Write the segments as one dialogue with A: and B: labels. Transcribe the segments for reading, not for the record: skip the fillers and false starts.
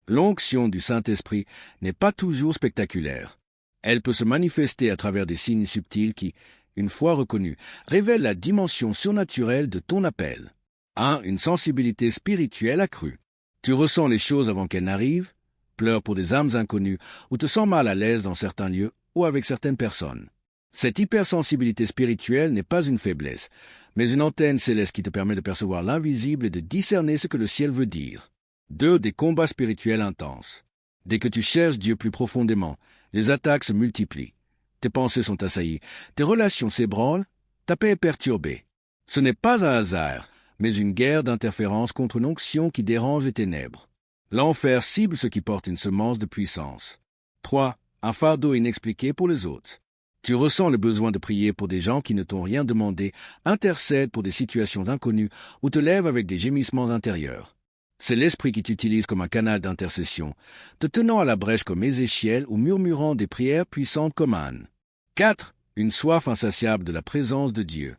A: L'onction du Saint-Esprit n'est pas toujours spectaculaire. Elle peut se manifester à travers des signes subtils qui, une fois reconnus, révèlent la dimension surnaturelle de ton appel. 1. Une sensibilité spirituelle accrue. Tu ressens les choses avant qu'elles n'arrivent, pleures pour des âmes inconnues ou te sens mal à l'aise dans certains lieux ou avec certaines personnes. Cette hypersensibilité spirituelle n'est pas une faiblesse, mais une antenne céleste qui te permet de percevoir l'invisible et de discerner ce que le ciel veut dire. 2. Des combats spirituels intenses. Dès que tu cherches Dieu plus profondément, les attaques se multiplient. Tes pensées sont assaillies, tes relations s'ébranlent, ta paix est perturbée. Ce n'est pas un hasard, mais une guerre d'interférence contre une onction qui dérange les ténèbres. L'enfer cible ceux qui portent une semence de puissance. 3. Un fardeau inexpliqué pour les autres. Tu ressens le besoin de prier pour des gens qui ne t'ont rien demandé, intercède pour des situations inconnues ou te lève avec des gémissements intérieurs. C'est l'Esprit qui t'utilise comme un canal d'intercession, te tenant à la brèche comme Ézéchiel ou murmurant des prières puissantes comme Anne. 4. Une soif insatiable de la présence de Dieu.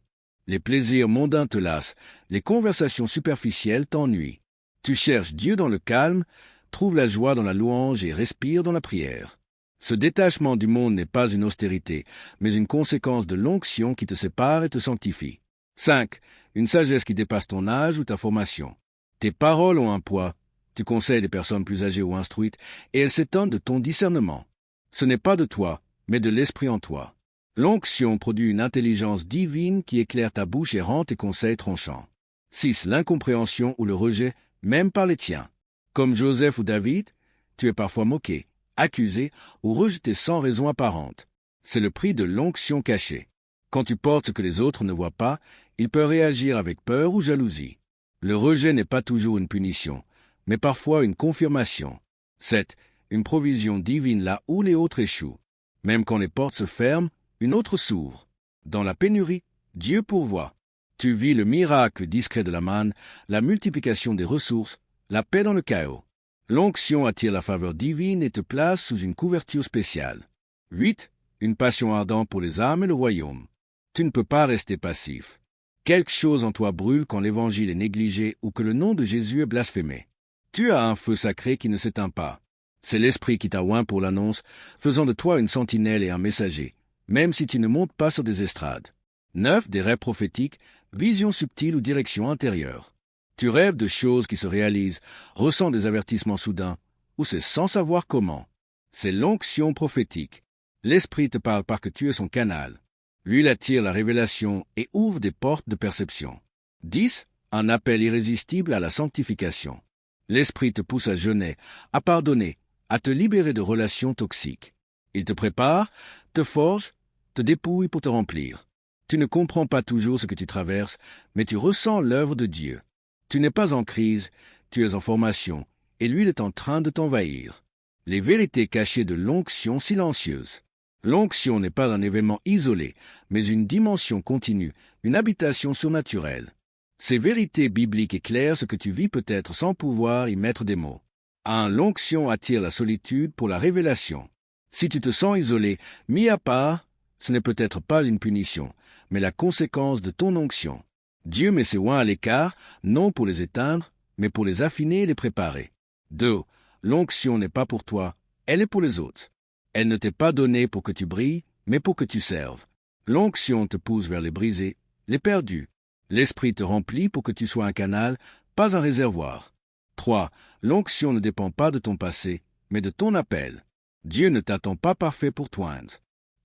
A: Les plaisirs mondains te lassent, les conversations superficielles t'ennuient. Tu cherches Dieu dans le calme, trouves la joie dans la louange et respires dans la prière. Ce détachement du monde n'est pas une austérité, mais une conséquence de l'onction qui te sépare et te sanctifie. 5. Une sagesse qui dépasse ton âge ou ta formation. Tes paroles ont un poids, tu conseilles des personnes plus âgées ou instruites, et elles s'étonnent de ton discernement. Ce n'est pas de toi, mais de l'Esprit en toi. L'onction produit une intelligence divine qui éclaire ta bouche et rend tes conseils tranchants. 6. L'incompréhension ou le rejet, même par les tiens. Comme Joseph ou David, tu es parfois moqué, accusé ou rejeté sans raison apparente. C'est le prix de l'onction cachée. Quand tu portes ce que les autres ne voient pas, il peut réagir avec peur ou jalousie. Le rejet n'est pas toujours une punition, mais parfois une confirmation. 7. Une provision divine là où les autres échouent. Même quand les portes se ferment, une autre s'ouvre. Dans la pénurie, Dieu pourvoit. Tu vis le miracle discret de la manne, la multiplication des ressources, la paix dans le chaos. L'onction attire la faveur divine et te place sous une couverture spéciale. 8. Une passion ardente pour les âmes et le royaume. Tu ne peux pas rester passif. Quelque chose en toi brûle quand l'Évangile est négligé ou que le nom de Jésus est blasphémé. Tu as un feu sacré qui ne s'éteint pas. C'est l'Esprit qui t'a oint pour l'annonce, faisant de toi une sentinelle et un messager, même si tu ne montes pas sur des estrades. 9. Des rêves prophétiques, visions subtiles ou directions intérieures. Tu rêves de choses qui se réalisent, ressens des avertissements soudains, ou c'est sans savoir comment. C'est l'onction prophétique. L'Esprit te parle parce que tu es son canal. Lui, il attire la révélation et ouvre des portes de perception. 10. Un appel irrésistible à la sanctification. L'Esprit te pousse à jeûner, à pardonner, à te libérer de relations toxiques. Il te prépare, te forge, te dépouille pour te remplir. Tu ne comprends pas toujours ce que tu traverses, mais tu ressens l'œuvre de Dieu. Tu n'es pas en crise, tu es en formation, et lui est en train de t'envahir. Les vérités cachées de l'onction silencieuse. L'onction n'est pas un événement isolé, mais une dimension continue, une habitation surnaturelle. Ces vérités bibliques éclairent ce que tu vis peut-être sans pouvoir y mettre des mots. 1. L'onction attire la solitude pour la révélation. Si tu te sens isolé, mis à part, ce n'est peut-être pas une punition, mais la conséquence de ton onction. Dieu met ses oints à l'écart, non pour les éteindre, mais pour les affiner et les préparer. 2. L'onction n'est pas pour toi, elle est pour les autres. Elle ne t'est pas donnée pour que tu brilles, mais pour que tu serves. L'onction te pousse vers les brisés, les perdus. L'Esprit te remplit pour que tu sois un canal, pas un réservoir. 3. L'onction ne dépend pas de ton passé, mais de ton appel. Dieu ne t'attend pas parfait pour t'oindre.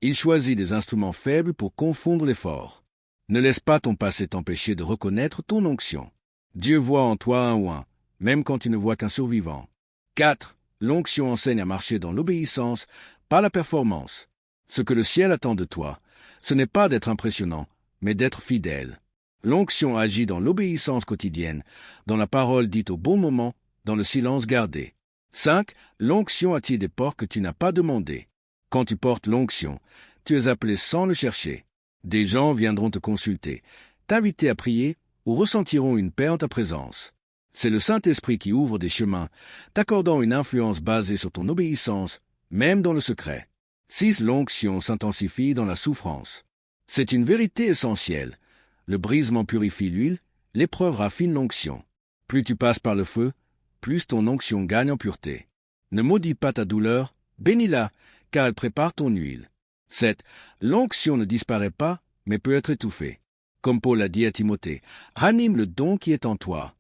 A: Il choisit des instruments faibles pour confondre les forts. Ne laisse pas ton passé t'empêcher de reconnaître ton onction. Dieu voit en toi un oint, même quand tu ne vois qu'un survivant. 4. L'onction enseigne à marcher dans l'obéissance, pas la performance. Ce que le ciel attend de toi, ce n'est pas d'être impressionnant, mais d'être fidèle. L'onction agit dans l'obéissance quotidienne, dans la parole dite au bon moment, dans le silence gardé. 5. L'onction attire des portes que tu n'as pas demandées. Quand tu portes l'onction, tu es appelé sans le chercher. Des gens viendront te consulter, t'inviter à prier ou ressentiront une paix en ta présence. C'est le Saint-Esprit qui ouvre des chemins, t'accordant une influence basée sur ton obéissance, même dans le secret. 6. L'onction s'intensifie dans la souffrance. C'est une vérité essentielle. Le brisement purifie l'huile, l'épreuve raffine l'onction. Plus tu passes par le feu, plus ton onction gagne en pureté. Ne maudis pas ta douleur, bénis-la, car elle prépare ton huile. 7. L'onction ne disparaît pas, mais peut être étouffée. Comme Paul l'a dit à Timothée, ranime le don qui est en toi.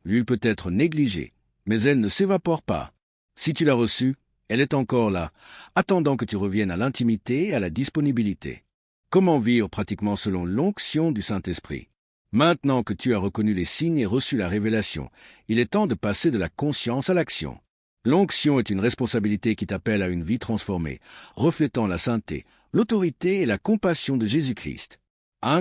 A: L'huile peut être négligée, mais elle ne s'évapore pas. Si tu l'as reçue, elle est encore là, attendant que tu reviennes à l'intimité et à la disponibilité. Comment vivre pratiquement selon l'onction du Saint-Esprit? Maintenant que tu as reconnu les signes et reçu la révélation, il est temps de passer de la conscience à l'action. L'onction est une responsabilité qui t'appelle à une vie transformée, reflétant la sainteté, l'autorité et la compassion de Jésus-Christ.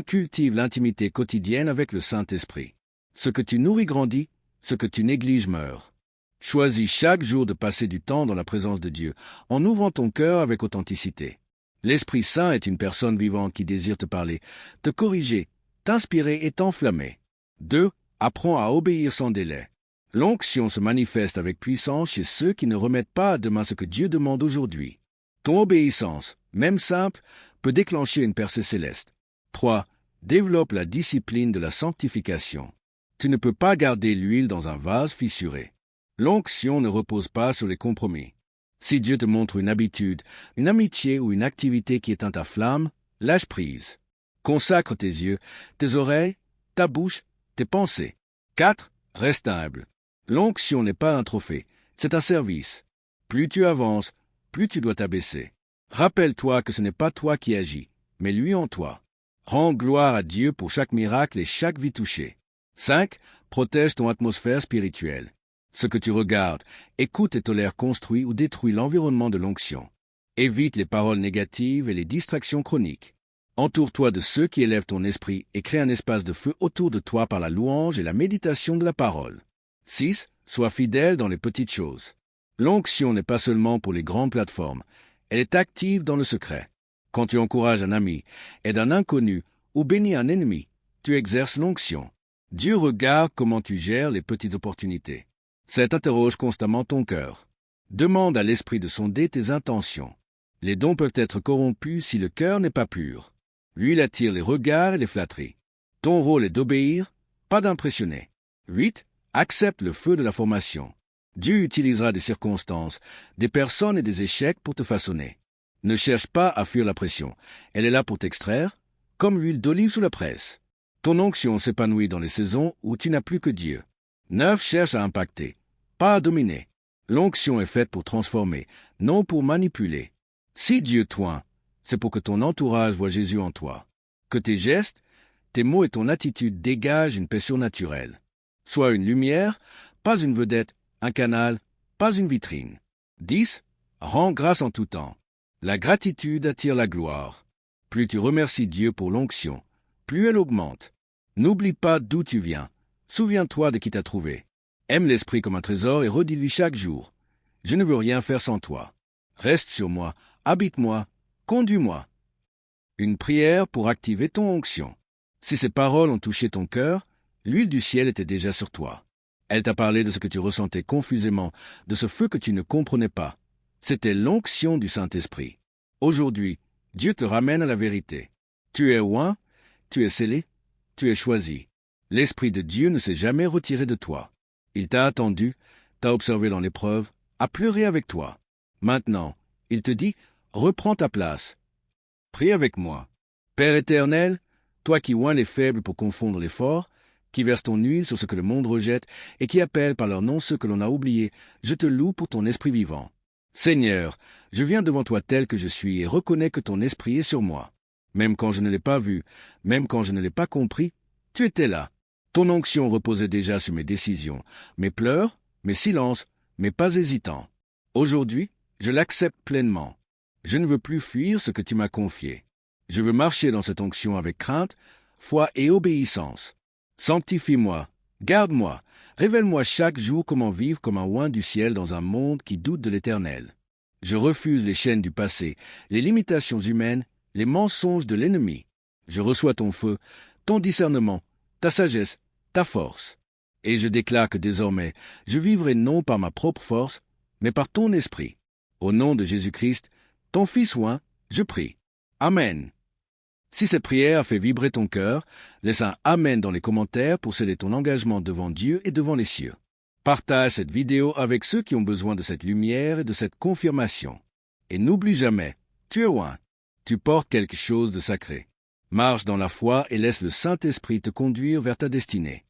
A: Cultive l'intimité quotidienne avec le Saint-Esprit. Ce que tu nourris grandit, ce que tu négliges meurt. Choisis chaque jour de passer du temps dans la présence de Dieu, en ouvrant ton cœur avec authenticité. L'Esprit Saint est une personne vivante qui désire te parler, te corriger, t'inspirer et t'enflammer. 2. Apprends à obéir sans délai. L'onction se manifeste avec puissance chez ceux qui ne remettent pas à demain ce que Dieu demande aujourd'hui. Ton obéissance, même simple, peut déclencher une percée céleste. 3. Développe la discipline de la sanctification. Tu ne peux pas garder l'huile dans un vase fissuré. L'onction ne repose pas sur les compromis. Si Dieu te montre une habitude, une amitié ou une activité qui éteint ta flamme, lâche prise. Consacre tes yeux, tes oreilles, ta bouche, tes pensées. 4. Reste humble. L'onction n'est pas un trophée, c'est un service. Plus tu avances, plus tu dois t'abaisser. Rappelle-toi que ce n'est pas toi qui agis, mais lui en toi. Rends gloire à Dieu pour chaque miracle et chaque vie touchée. 5. Protège ton atmosphère spirituelle. Ce que tu regardes, écoutes et tolères construit ou détruit l'environnement de l'onction. Évite les paroles négatives et les distractions chroniques. Entoure-toi de ceux qui élèvent ton esprit et crée un espace de feu autour de toi par la louange et la méditation de la parole. 6. Sois fidèle dans les petites choses. L'onction n'est pas seulement pour les grandes plateformes, elle est active dans le secret. Quand tu encourages un ami, aides un inconnu ou bénis un ennemi, tu exerces l'onction. Dieu regarde comment tu gères les petites opportunités. Ça interroge constamment ton cœur. Demande à l'Esprit de sonder tes intentions. Les dons peuvent être corrompus si le cœur n'est pas pur. Lui, il attire les regards et les flatteries. Ton rôle est d'obéir, pas d'impressionner. 8. Accepte le feu de la formation. Dieu utilisera des circonstances, des personnes et des échecs pour te façonner. Ne cherche pas à fuir la pression. Elle est là pour t'extraire, comme l'huile d'olive sous la presse. Ton onction s'épanouit dans les saisons où tu n'as plus que Dieu. 9. Cherche à impacter, pas à dominer. L'onction est faite pour transformer, non pour manipuler. Si Dieu t'oint, c'est pour que ton entourage voie Jésus en toi. Que tes gestes, tes mots et ton attitude dégagent une paix surnaturelle. Sois une lumière, pas une vedette, un canal, pas une vitrine. 10. Rends grâce en tout temps. La gratitude attire la gloire. Plus tu remercies Dieu pour l'onction, plus elle augmente. N'oublie pas d'où tu viens. Souviens-toi de qui t'a trouvé. Aime l'Esprit comme un trésor et redis-lui chaque jour. Je ne veux rien faire sans toi. Reste sur moi, habite-moi, conduis-moi. Une prière pour activer ton onction. Si ces paroles ont touché ton cœur, l'huile du ciel était déjà sur toi. Elle t'a parlé de ce que tu ressentais confusément, de ce feu que tu ne comprenais pas. C'était l'onction du Saint-Esprit. Aujourd'hui, Dieu te ramène à la vérité. Tu es oint, tu es scellé, tu es choisi. L'Esprit de Dieu ne s'est jamais retiré de toi. Il t'a attendu, t'a observé dans l'épreuve, a pleuré avec toi. Maintenant, il te dit, reprends ta place. Prie avec moi. Père éternel, toi qui oins les faibles pour confondre les forts, qui verse ton huile sur ce que le monde rejette et qui appelle par leur nom ceux que l'on a oubliés, je te loue pour ton esprit vivant. Seigneur, je viens devant toi tel que je suis et reconnais que ton esprit est sur moi. Même quand je ne l'ai pas vu, même quand je ne l'ai pas compris, tu étais là. Ton onction reposait déjà sur mes décisions, mes pleurs, mes silences, mes pas hésitants. Aujourd'hui, je l'accepte pleinement. Je ne veux plus fuir ce que tu m'as confié. Je veux marcher dans cette onction avec crainte, foi et obéissance. Sanctifie-moi, garde-moi, révèle-moi chaque jour comment vivre comme un oint du ciel dans un monde qui doute de l'Éternel. Je refuse les chaînes du passé, les limitations humaines, les mensonges de l'ennemi. Je reçois ton feu, ton discernement, ta sagesse, ta force. Et je déclare que désormais, je vivrai non par ma propre force, mais par ton esprit. Au nom de Jésus-Christ, ton Fils oint, je prie. Amen. Si cette prière a fait vibrer ton cœur, laisse un Amen dans les commentaires pour sceller ton engagement devant Dieu et devant les cieux. Partage cette vidéo avec ceux qui ont besoin de cette lumière et de cette confirmation. Et n'oublie jamais, tu es loin, tu portes quelque chose de sacré. Marche dans la foi et laisse le Saint-Esprit te conduire vers ta destinée.